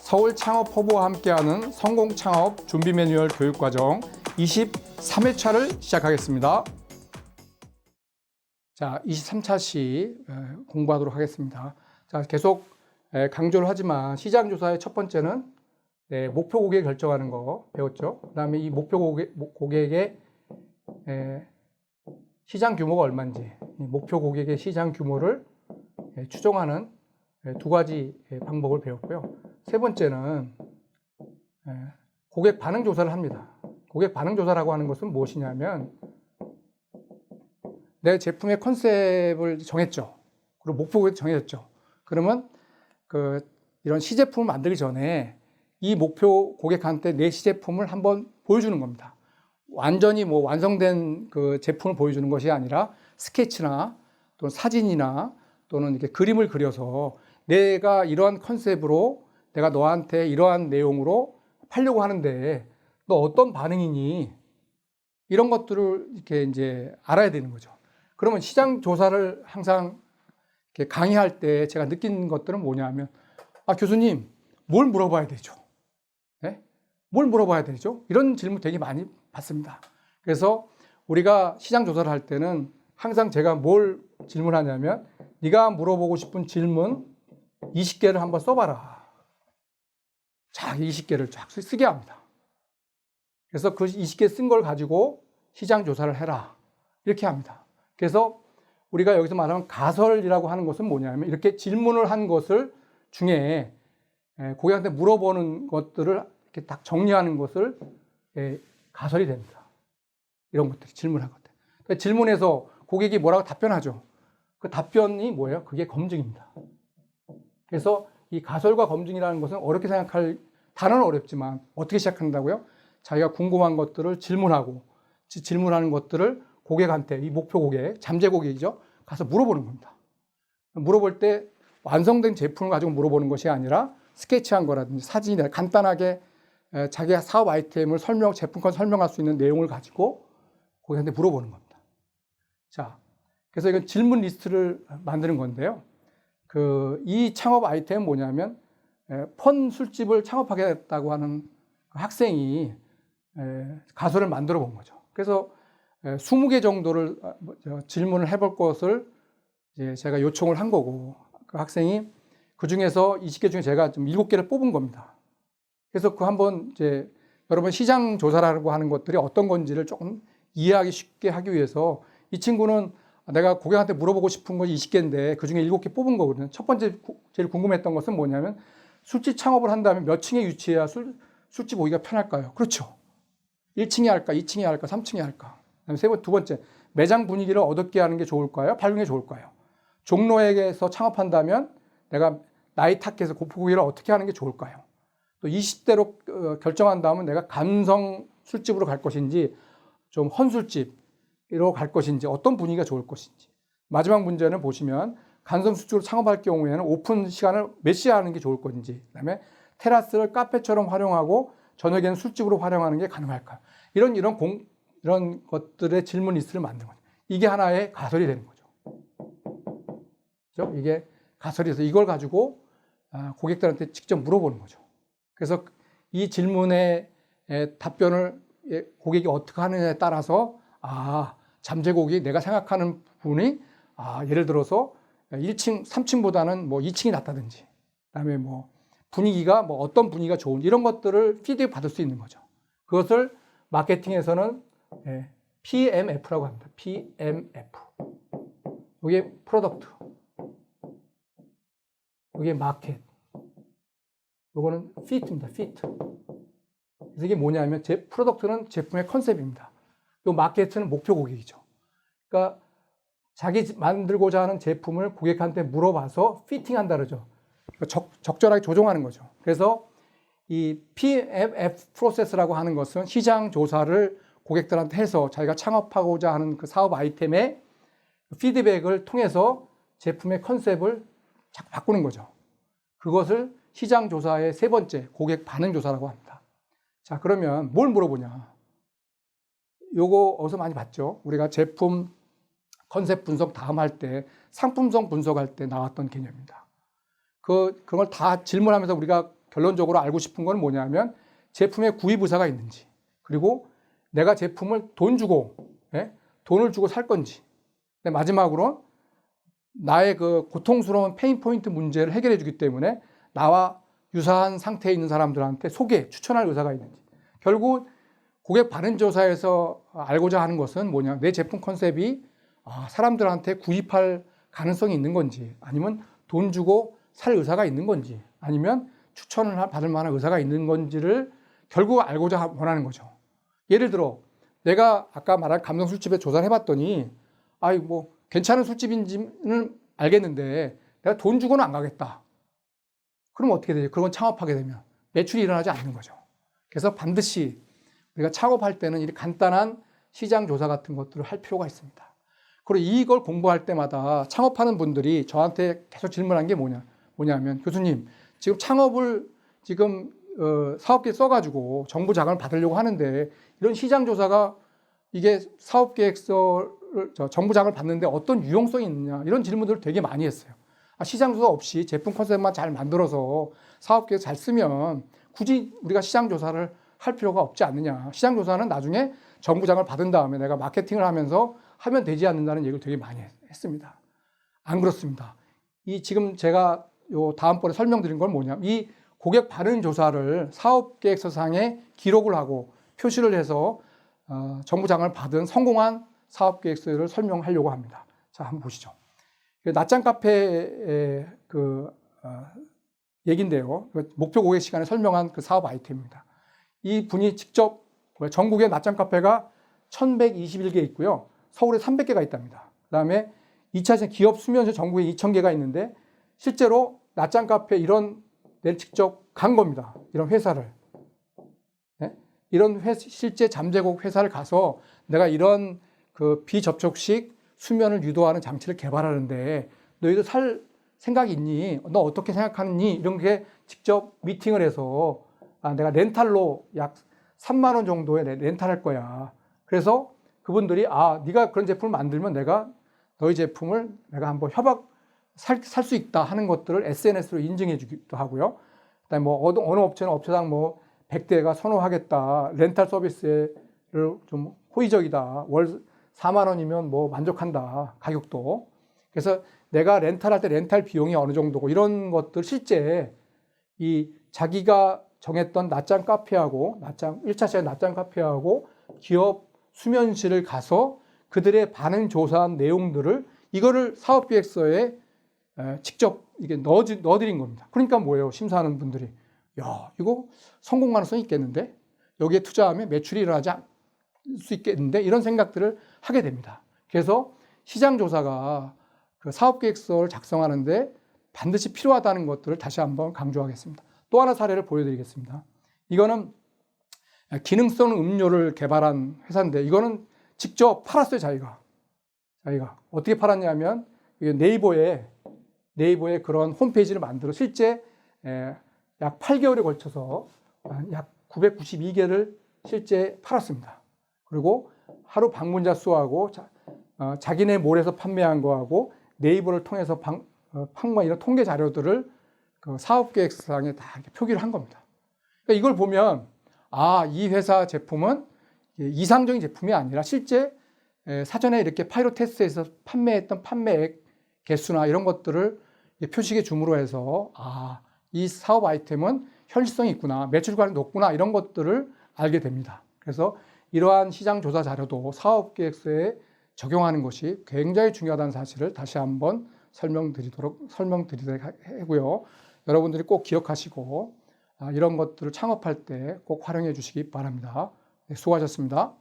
서울 창업 허브와 함께하는 성공 창업 준비 매뉴얼 교육과정 23회차를 시작하겠습니다. 자, 23차 시 공부하도록 하겠습니다. 자, 계속 강조를 하지만 시장 조사의 첫 번째는 목표 고객 결정하는 거 배웠죠. 그다음에 이 목표 고객의 시장 규모가 얼마인지, 목표 고객의 시장 규모를 추정하는 두 가지 방법을 배웠고요. 세 번째는 고객 반응 조사를 합니다. 고객 반응 조사라고 하는 것은 무엇이냐면 내 제품의 컨셉을 정했죠. 그리고 목표 고객 정해졌죠. 그러면 이런 시제품을 만들기 전에 이 목표 고객한테 내 시제품을 한번 보여주는 겁니다. 완전히 완성된 그 제품을 보여주는 것이 아니라 스케치나 또는 사진이나 또는 이렇게 그림을 그려서 내가 이러한 컨셉으로 내가 너한테 이러한 내용으로 팔려고 하는데 너 어떤 반응이니? 이런 것들을 이렇게 이제 알아야 되는 거죠. 그러면 시장 조사를 항상 이렇게 강의할 때 제가 느낀 것들은 뭐냐면, 교수님, 뭘 물어봐야 되죠? 네? 뭘 물어봐야 되죠? 이런 질문 되게 많이 받습니다. 그래서 우리가 시장 조사를 할 때는 항상 제가 뭘 질문하냐면, 네가 물어보고 싶은 질문 20개를 한번 써봐라. 자, 20개를 쫙 쓰게 합니다. 그래서 그 20개 쓴 걸 가지고 시장 조사를 해라. 이렇게 합니다. 그래서 우리가 여기서 말하는 가설이라고 하는 것은 뭐냐면 이렇게 질문을 한 것을 중에 고객한테 물어보는 것들을 이렇게 딱 정리하는 것을 가설이 됩니다. 이런 것들이 질문한 것들. 질문에서 고객이 뭐라고 답변하죠. 그 답변이 뭐예요? 그게 검증입니다. 그래서 이 가설과 검증이라는 것은 어렵게 생각할, 단어는 어렵지만 어떻게 시작한다고요? 자기가 궁금한 것들을 질문하고 질문하는 것들을 고객한테, 이 목표 고객, 잠재 고객이죠. 가서 물어보는 겁니다. 물어볼 때 완성된 제품을 가지고 물어보는 것이 아니라 스케치한 거라든지 사진이나 간단하게 자기가 사업 아이템을 제품권 설명할 수 있는 내용을 가지고 고객한테 물어보는 겁니다. 자, 그래서 이건 질문 리스트를 만드는 건데요. 이 창업 아이템은 뭐냐면 펀 술집을 창업하겠다고 하는 학생이 가설을 만들어 본 거죠. 그래서 20개 정도를 질문을 해볼 것을 제가 요청을 한 거고, 그 학생이 그 중에서 20개 중에 제가 좀 7개를 뽑은 겁니다. 그래서 한번 여러분 시장 조사라고 하는 것들이 어떤 건지를 조금 이해하기 쉽게 하기 위해서 이 친구는 내가 고객한테 물어보고 싶은 것이 20개인데 그 중에 7개 뽑은 거거든요. 첫 번째 제일 궁금했던 것은 뭐냐면 술집 창업을 한다면 몇 층에 위치해야 술집 오기가 편할까요? 그렇죠. 1층에 할까, 2층에 할까, 3층에 할까. 두 번째, 매장 분위기를 어둡게 하는 게 좋을까요? 밝은 게 좋을까요? 종로에서 창업한다면 내가 나이 탁해서 고기를 어떻게 하는 게 좋을까요? 또 20대로 결정한다면 내가 감성 술집으로 갈 것인지 좀 헌술집으로 갈 것인지 어떤 분위기가 좋을 것인지. 마지막 문제는 보시면 감성 술집으로 창업할 경우에는 오픈 시간을 몇 시에 하는 게 좋을 건지, 그다음에 테라스를 카페처럼 활용하고 저녁에는 술집으로 활용하는 게 가능할까요? 이런 것들의 질문 리스트를 만든 거죠. 이게 하나의 가설이 되는 거죠. 그렇죠? 이게 가설이 돼서 이걸 가지고 고객들한테 직접 물어보는 거죠. 그래서 이 질문의 답변을 고객이 어떻게 하느냐에 따라서 잠재 고객이 내가 생각하는 분이 예를 들어서 1층, 3층보다는 2층이 낫다든지, 그다음에 분위기가 어떤 분위기가 좋은지 이런 것들을 피드백 받을 수 있는 거죠. 그것을 마케팅에서는 PMF라고 합니다. PMF. 이게 프로덕트. 이게 마켓. 이거는 피트입니다. 피트. 그래서 이게 뭐냐면 프로덕트는 제품의 컨셉입니다. 이 마켓은 목표 고객이죠. 그러니까 자기 만들고자 하는 제품을 고객한테 물어봐서 피팅한다 그러죠. 적절하게 조정하는 거죠. 그래서 이 PMF 프로세스라고 하는 것은 시장 조사를 고객들한테 해서 자기가 창업하고자 하는 그 사업 아이템의 피드백을 통해서 제품의 컨셉을 자꾸 바꾸는 거죠. 그것을 시장 조사의 세 번째 고객 반응 조사라고 합니다. 자, 그러면 뭘 물어보냐? 요거 어디서 많이 봤죠? 우리가 제품 컨셉 분석 다음 할 때 상품성 분석할 때 나왔던 개념입니다. 그걸 다 질문하면서 우리가 결론적으로 알고 싶은 건 뭐냐면 제품의 구입 의사가 있는지, 그리고 내가 제품을 돈을 주고 살 건지, 마지막으로 나의 그 고통스러운 페인 포인트 문제를 해결해 주기 때문에 나와 유사한 상태에 있는 사람들한테 추천할 의사가 있는지. 결국 고객 반응 조사에서 알고자 하는 것은 뭐냐, 내 제품 컨셉이 사람들한테 구입할 가능성이 있는 건지, 아니면 돈 주고 살 의사가 있는 건지, 아니면 추천을 받을 만한 의사가 있는 건지를 결국 알고자 원하는 거죠. 예를 들어 내가 아까 말한 감성 술집에 조사를 해봤더니 괜찮은 술집인지는 알겠는데 내가 돈 주고는 안 가겠다. 그럼 어떻게 되죠? 그건 창업하게 되면 매출이 일어나지 않는 거죠. 그래서 반드시 우리가 창업할 때는 이렇게 간단한 시장 조사 같은 것들을 할 필요가 있습니다. 그리고 이걸 공부할 때마다 창업하는 분들이 저한테 계속 질문한 게 뭐냐면 교수님, 지금 창업을 사업계획 써가지고 정부 자금을 받으려고 하는데 이런 시장 조사가 이게 사업계획서를 정부 자금을 받는데 어떤 유용성이 있느냐, 이런 질문들을 되게 많이 했어요. 시장 조사 없이 제품 컨셉만 잘 만들어서 사업계획 잘 쓰면 굳이 우리가 시장 조사를 할 필요가 없지 않느냐. 시장 조사는 나중에 정부 자금을 받은 다음에 내가 마케팅을 하면서 하면 되지 않는다는 얘기를 되게 많이 했습니다. 안 그렇습니다. 지금 제가 다음번에 설명드린 건 뭐냐면 이 고객 반응 조사를 사업계획서상에 기록을 하고 표시를 해서 정부 자금을 받은 성공한 사업계획서를 설명하려고 합니다. 자, 한번 보시죠. 낮장 카페의 얘기인데요. 목표 고객 시간에 설명한 그 사업 아이템입니다. 이 분이 직접 전국에 낮장 카페가 1121개 있고요. 서울에 300개가 있답니다. 그 다음에 2차 기업 수면제 전국에 2000개가 있는데 실제로 낮장 카페 내일 직접 간 겁니다. 이런 회사를. 네? 실제 잠재곡 회사를 가서 내가 이런 그 비접촉식 수면을 유도하는 장치를 개발하는데 너희도 살 생각이 있니? 너 어떻게 생각하니? 이런 게 직접 미팅을 해서 내가 렌탈로 약 3만 원 정도에 렌탈할 거야. 그래서 그분들이 네가 그런 제품을 만들면 내가 너희 제품을 내가 한번 살 수 있다 하는 것들을 SNS로 인증해 주기도 하고요. 그다음에 어느 업체는 업체당 100대가 선호하겠다. 렌탈 서비스를 좀 호의적이다. 월 4만 원이면 만족한다. 가격도. 그래서 내가 렌탈할 때 렌탈 비용이 어느 정도고 이런 것들 실제 자기가 정했던 낮장 카페하고 1차 시장 낮장 카페하고 기업 수면실을 가서 그들의 반응 조사한 내용들을 이거를 사업계획서에 직접 이게 넣어드린 겁니다. 그러니까 뭐예요? 심사하는 분들이 이거 성공 가능성이 있겠는데? 여기에 투자하면 매출이 일어나지 않을 수 있겠는데? 이런 생각들을 하게 됩니다. 그래서 시장 조사가 그 사업계획서를 작성하는데 반드시 필요하다는 것들을 다시 한번 강조하겠습니다. 또 하나 사례를 보여드리겠습니다. 이거는 기능성 음료를 개발한 회사인데 이거는 직접 팔았어요. 자기가 어떻게 팔았냐면 네이버에 그런 홈페이지를 만들어 실제 약 8개월에 걸쳐서 약 992개를 실제 팔았습니다. 그리고 하루 방문자 수하고 자기네 몰에서 판매한 거하고 네이버를 통해서 판매 이런 통계 자료들을 그 사업계획서상에 다 이렇게 표기를 한 겁니다. 그러니까 이걸 보면 이 회사 제품은 이상적인 제품이 아니라 실제 사전에 이렇게 파이로 테스트에서 판매했던 판매액 개수나 이런 것들을 표식에 줌으로 해서 이 사업 아이템은 현실성이 있구나, 매출관이 높구나 이런 것들을 알게 됩니다. 그래서 이러한 시장 조사 자료도 사업계획서에 적용하는 것이 굉장히 중요하다는 사실을 다시 한번 설명드리도록 하고요. 여러분들이 꼭 기억하시고 이런 것들을 창업할 때 꼭 활용해 주시기 바랍니다. 네, 수고하셨습니다.